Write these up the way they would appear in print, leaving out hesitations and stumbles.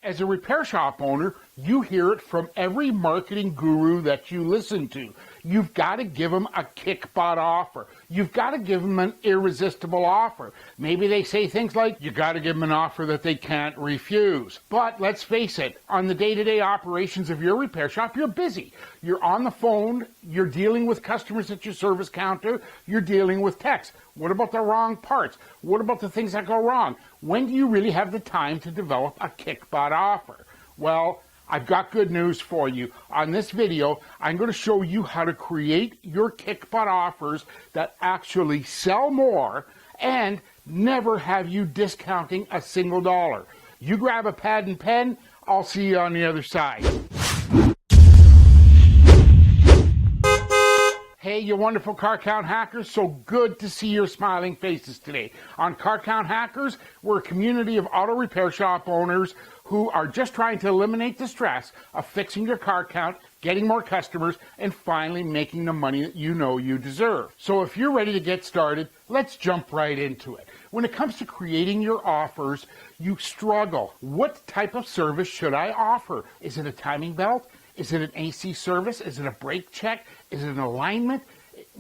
As a repair shop owner, you hear it from every marketing guru that you listen to. You've got to give them a kick-butt offer. You've got to give them an irresistible offer. Maybe they say things like, you got to give them an offer that they can't refuse. But let's face it, on the day-to-day operations of your repair shop, you're busy. You're on the phone, you're dealing with customers at your service counter, you're dealing with techs. What about the wrong parts? What about the things that go wrong? When do you really have the time to develop a kick-butt offer? Well, I've got good news for you. On this video, I'm going to show you how to create your kick-butt offers that actually sell more and never have you discounting a single dollar. You grab a pad and pen, I'll see you on the other side. Hey, you wonderful Car Count Hackers, so good to see your smiling faces today. On Car Count Hackers, we're a community of auto repair shop owners who are just trying to eliminate the stress of fixing your car count, getting more customers, and finally making the money that you know you deserve. So if you're ready to get started, let's jump right into it. When it comes to creating your offers, you struggle. What type of service should I offer? Is it a timing belt? Is it an AC service? Is it a brake check? Is it an alignment?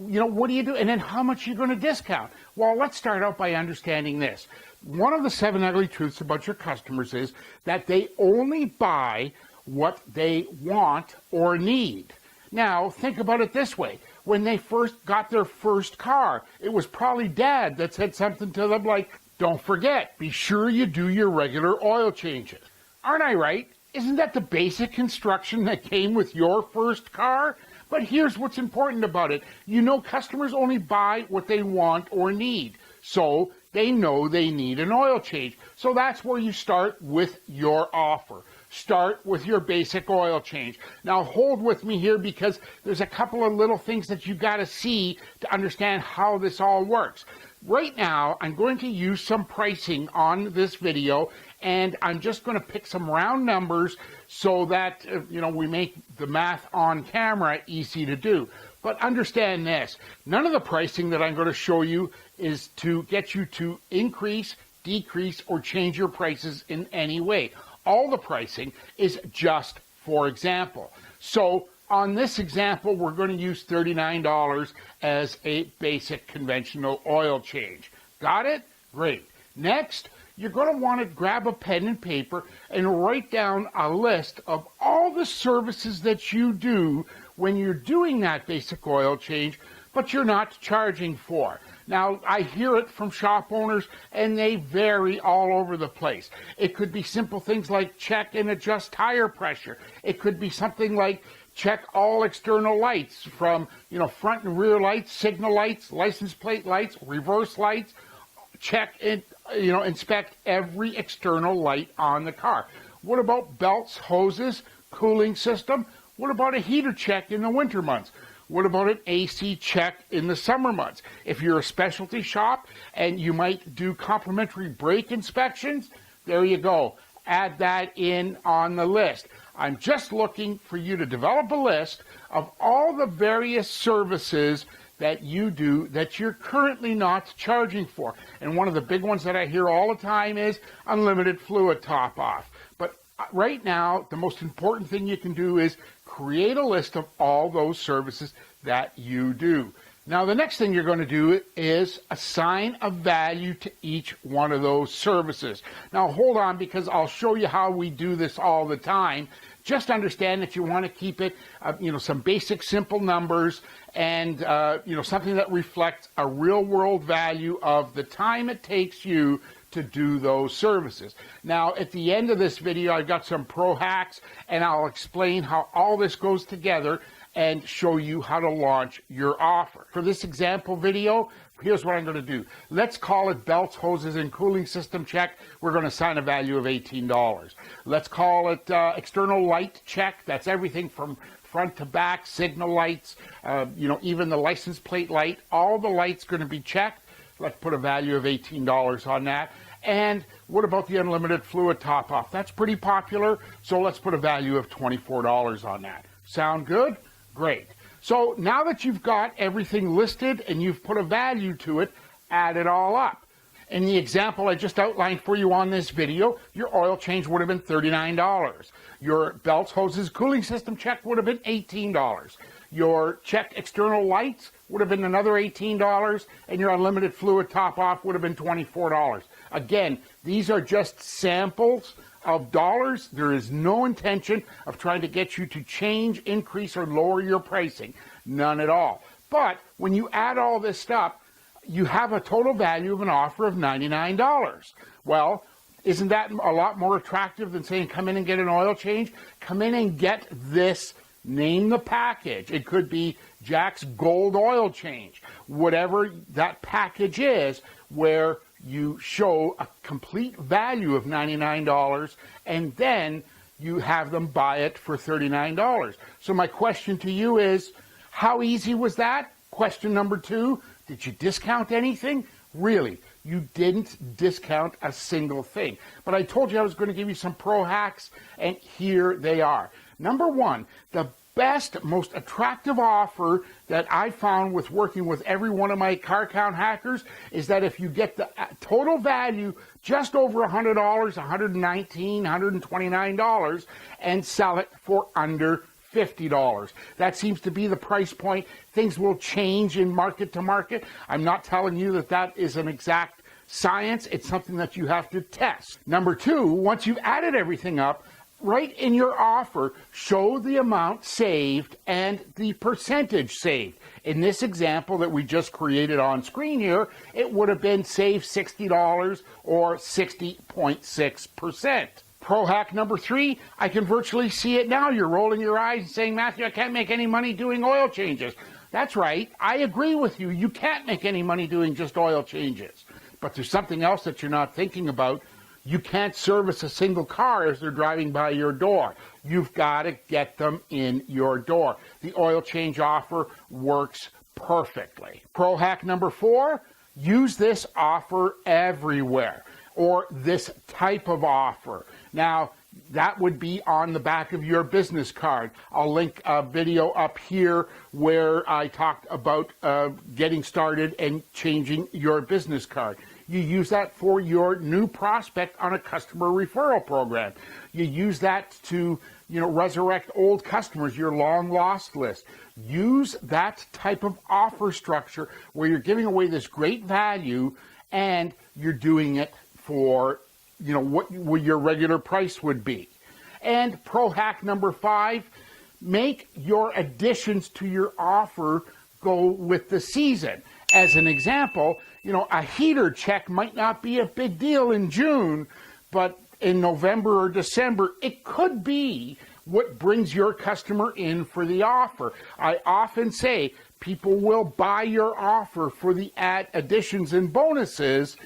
You know, what do you do? And then how much are you going to discount? Well, let's start out by understanding this. One of the 7 ugly truths about your customers is that they only buy what they want or need. Now, think about it this way. When they first got their first car, it was probably dad that said something to them like, don't forget, be sure you do your regular oil changes. Aren't I right? Isn't that the basic instruction that came with your first car? But here's what's important about it. You know, customers only buy what they want or need. So they know they need an oil change. So that's where you start with your offer. Start with your basic oil change. Now hold with me here because there's a couple of little things that you got to see to understand how this all works. Right now, I'm going to use some pricing on this video, and I'm just going to pick some round numbers so that, we make the math on camera easy to do. But understand this, none of the pricing that I'm going to show you is to get you to increase, decrease, or change your prices in any way. All the pricing is just for example. So on this example, we're going to use $39 as a basic conventional oil change. Got it? Great. Next, you're going to want to grab a pen and paper and write down a list of all the services that you do when you're doing that basic oil change, but you're not charging for. Now, I hear it from shop owners, and they vary all over the place. It could be simple things like check and adjust tire pressure. It could be something like check all external lights from, front and rear lights, signal lights, license plate lights, reverse lights. Check and, inspect every external light on the car. What about belts, hoses, cooling system? What about a heater check in the winter months? What about an AC check in the summer months? If you're a specialty shop and you might do complimentary brake inspections, there you go. Add that in on the list. I'm just looking for you to develop a list of all the various services that you do that you're currently not charging for. And one of the big ones that I hear all the time is unlimited fluid top off. But right now, the most important thing you can do is create a list of all those services that you do. Now, the next thing you're going to do is assign a value to each one of those services. Now, hold on, because I'll show you how we do this all the time. Just understand that you want to keep it, some basic, simple numbers and, something that reflects a real-world value of the time it takes you to do those services. Now, at the end of this video, I've got some pro hacks, and I'll explain how all this goes together and show you how to launch your offer. For this example video, here's what I'm going to do. Let's call it belts, hoses, and cooling system check. We're going to assign a value of $18. Let's call it external light check. That's everything from front to back, signal lights, even the license plate light. All the lights going to be checked. Let's put a value of $18 on that. And what about the unlimited fluid top off? That's pretty popular, so let's put a value of $24 on that. Sound good? Great. So now that you've got everything listed and you've put a value to it, add it all up. In the example I just outlined for you on this video, your oil change would have been $39. Your belts, hoses, cooling system check would have been $18. Your checked external lights would have been another $18, and your unlimited fluid top off would have been $24. Again, these are just samples of dollars. There is no intention of trying to get you to change, increase, or lower your pricing. None at all. But when you add all this stuff, you have a total value of an offer of $99. Well, isn't that a lot more attractive than saying come in and get an oil change? Come in and get this, name the package. It could be Jack's Gold Oil Change, whatever that package is, where you show a complete value of $99 and then you have them buy it for $39. So my question to you is, how easy was that? Question number 2, did you discount anything? Really, you didn't discount a single thing. But I told you I was going to give you some pro hacks, and here they are. Number 1, the best, most attractive offer that I found with working with every one of my Car Count hackers is that if you get the total value just over $100, $119, $129, and sell it for under $50. That seems to be the price point. Things will change in market to market. I'm not telling you that that is an exact science. It's something that you have to test. Number 2, once you've added everything up, right in your offer, show the amount saved and the percentage saved. In this example that we just created on screen here, it would have been save $60 or 60.6%. Pro hack number 3, I can virtually see it now. You're rolling your eyes and saying, Matthew, I can't make any money doing oil changes. That's right. I agree with you. You can't make any money doing just oil changes. But there's something else that you're not thinking about. You can't service a single car as they're driving by your door. You've got to get them in your door. The oil change offer works perfectly. Pro hack number 4, use this offer everywhere, or this type of offer. Now, that would be on the back of your business card. I'll link a video up here where I talked about getting started and changing your business card. You use that for your new prospect on a customer referral program. You use that to, resurrect old customers, your long lost list. Use that type of offer structure where you're giving away this great value and you're doing it for, what your regular price would be. And pro hack number 5, make your additions to your offer go with the season. As an example, a heater check might not be a big deal in June, but in November or December, it could be what brings your customer in for the offer. I often say people will buy your offer for the additions and bonuses,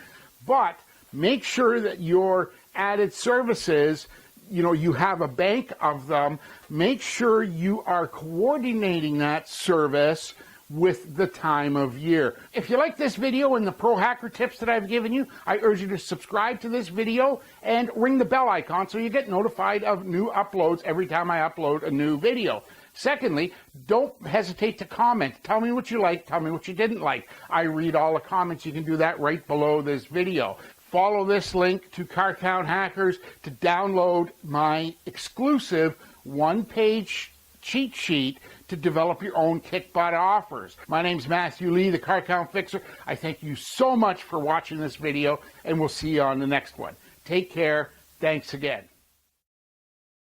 but make sure that your added services, you have a bank of them. Make sure you are coordinating that service with the time of year. If you like this video and the pro hacker tips that I've given you, I urge you to subscribe to this video and ring the bell icon so you get notified of new uploads every time I upload a new video. Secondly, don't hesitate to comment. Tell me what you liked, tell me what you didn't like. I read all the comments. You can do that right below this video. Follow this link to Car Count Hackers to download my exclusive one-page cheat sheet to develop your own kick butt offers. My name's Matthew Lee, the Car Count Fixer. I thank you so much for watching this video, and we'll see you on the next one. Take care. Thanks again.